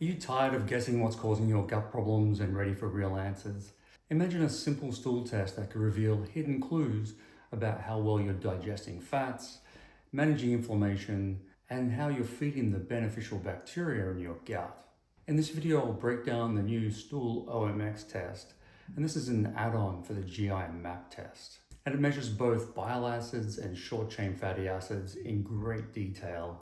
Are you tired of guessing what's causing your gut problems and ready for real answers? Imagine a simple stool test that could reveal hidden clues about how well you're digesting fats, managing inflammation, and how you're feeding the beneficial bacteria in your gut. In this video, I'll break down the new Stool OMX test, and this is an add-on for the GI MAP test. And it measures both bile acids and short-chain fatty acids in great detail.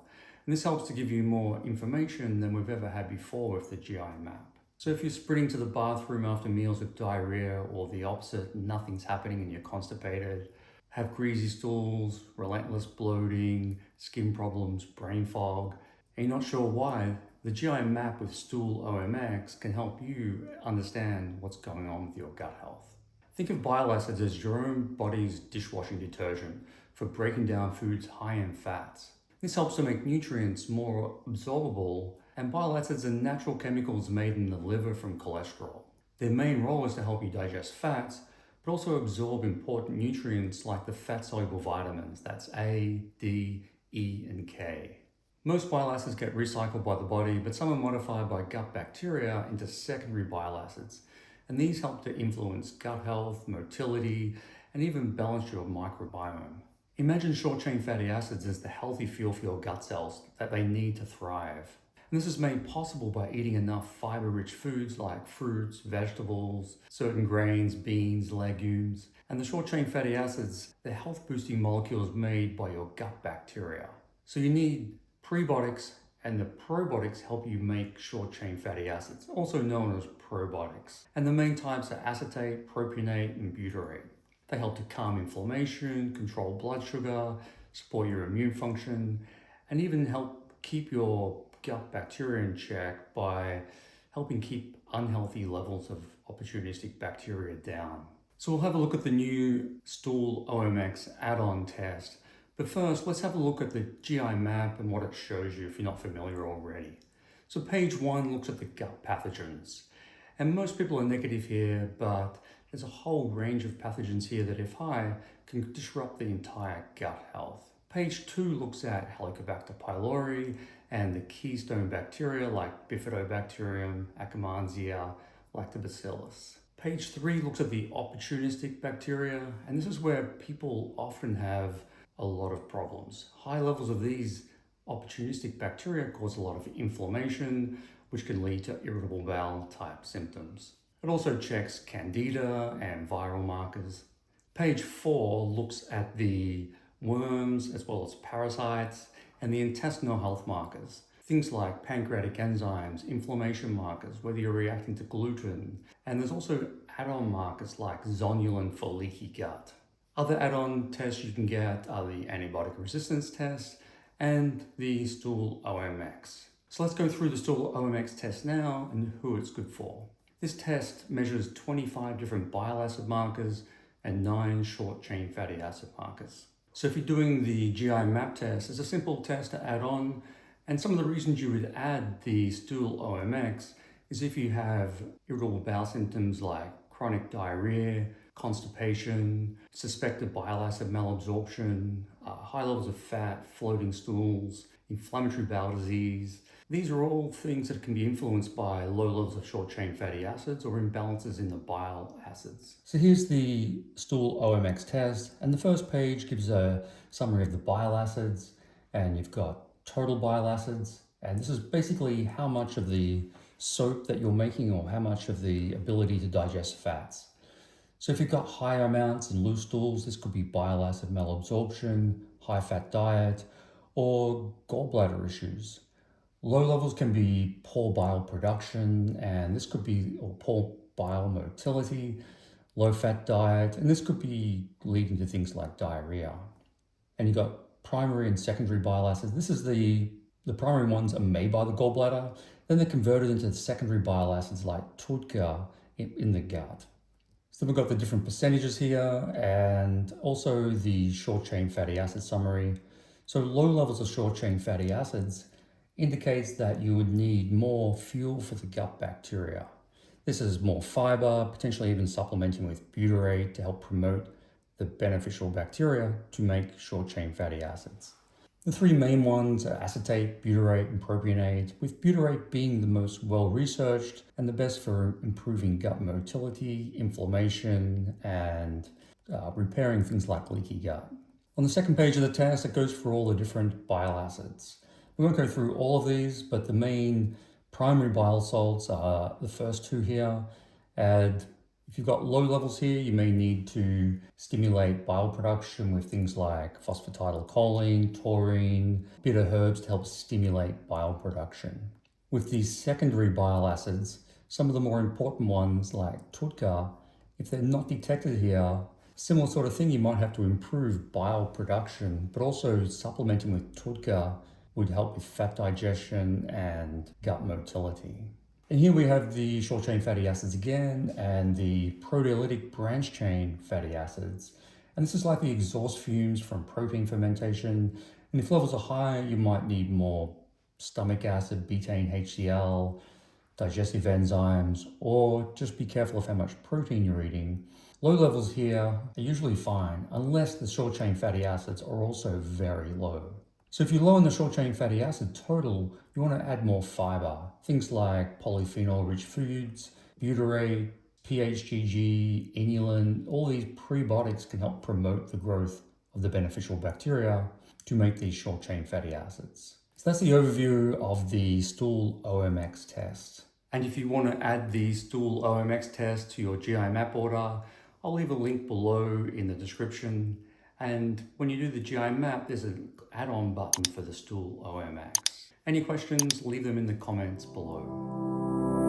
And this helps to give you more information than we've ever had before with the GI map. So if you're sprinting to the bathroom after meals with diarrhea, or the opposite, nothing's happening and you're constipated, have greasy stools, relentless bloating, skin problems, brain fog, and you're not sure why, the GI map with Stool OMX can help you understand what's going on with your gut health. Think of bile acids as your own body's dishwashing detergent for breaking down foods high in fats. This helps to make nutrients more absorbable, and bile acids are natural chemicals made in the liver from cholesterol. Their main role is to help you digest fats, but also absorb important nutrients like the fat-soluble vitamins, that's A, D, E, and K. Most bile acids get recycled by the body, but some are modified by gut bacteria into secondary bile acids, and these help to influence gut health, motility, and even balance your microbiome. Imagine short-chain fatty acids as the healthy fuel for your gut cells that they need to thrive. And this is made possible by eating enough fiber-rich foods like fruits, vegetables, certain grains, beans, legumes. And the short-chain fatty acids, they're health-boosting molecules made by your gut bacteria. So you need prebiotics, and the probiotics help you make short-chain fatty acids, also known as probiotics. And the main types are acetate, propionate, and butyrate. They help to calm inflammation, control blood sugar, support your immune function, and even help keep your gut bacteria in check by helping keep unhealthy levels of opportunistic bacteria down. So we'll have a look at the new Stool OMX add-on test. But first, let's have a look at the GI map and what it shows you if you're not familiar already. So page 1 looks at the gut pathogens. And most people are negative here, but there's a whole range of pathogens here that, if high, can disrupt the entire gut health. Page 2 looks at Helicobacter pylori and the keystone bacteria like Bifidobacterium, Akkermansia, Lactobacillus. Page 3 looks at the opportunistic bacteria, and this is where people often have a lot of problems. High levels of these opportunistic bacteria cause a lot of inflammation, which can lead to irritable bowel type symptoms. It also checks candida and viral markers. Page 4 looks at the worms as well as parasites and the intestinal health markers. Things like pancreatic enzymes, inflammation markers, whether you're reacting to gluten, and there's also add-on markers like zonulin for leaky gut. Other add-on tests you can get are the antibiotic resistance test and the Stool OMX. So let's go through the Stool OMX test now and who it's good for. This test measures 25 different bile acid markers and 9 short-chain fatty acid markers. So if you're doing the GI MAP test, it's a simple test to add on, and some of the reasons you would add the Stool OMX is if you have irritable bowel symptoms like chronic diarrhea, constipation, suspected bile acid malabsorption, high levels of fat, floating stools, inflammatory bowel disease. These are all things that can be influenced by low levels of short-chain fatty acids or imbalances in the bile acids. So here's the Stool OMX test, and the first page gives a summary of the bile acids, and you've got total bile acids, and this is basically how much of the soap that you're making or how much of the ability to digest fats. So if you've got higher amounts in loose stools, this could be bile acid malabsorption, high-fat diet, or gallbladder issues. Low levels can be poor bile production, and this could be poor bile motility, low-fat diet, and this could be leading to things like diarrhea. And you've got primary and secondary bile acids. This is the primary ones are made by the gallbladder, then they're converted into secondary bile acids like TUDCA in the gut. So we've got the different percentages here and also the short-chain fatty acid summary. So low levels of short-chain fatty acids indicates that you would need more fuel for the gut bacteria. This is more fiber, potentially even supplementing with butyrate to help promote the beneficial bacteria to make short-chain fatty acids. The three main ones are acetate, butyrate, and propionate, with butyrate being the most well-researched and the best for improving gut motility, inflammation, and repairing things like leaky gut. On the second page of the test, it goes through all the different bile acids. We won't go through all of these, but the main primary bile salts are the first two here. And if you've got low levels here, you may need to stimulate bile production with things like phosphatidylcholine, taurine, bitter herbs to help stimulate bile production. With these secondary bile acids, some of the more important ones like TUDCA, if they're not detected here, similar sort of thing, you might have to improve bile production, but also supplementing with TUDCA would help with fat digestion and gut motility. And here we have the short chain fatty acids again and the proteolytic branch chain fatty acids. And this is like the exhaust fumes from protein fermentation. And if levels are high, you might need more stomach acid, betaine HCl, digestive enzymes, or just be careful of how much protein you're eating. Low levels here are usually fine, unless the short chain fatty acids are also very low. So if you're low in the short chain fatty acid total, you want to add more fiber. Things like polyphenol-rich foods, butyrate, PHGG, inulin, all these prebiotics can help promote the growth of the beneficial bacteria to make these short chain fatty acids. So that's the overview of the Stool OMX test. And if you want to add the Stool OMX test to your GI MAP order, I'll leave a link below in the description. And when you do the GI MAP, there's an add-on button for the Stool OMX. Any questions, leave them in the comments below.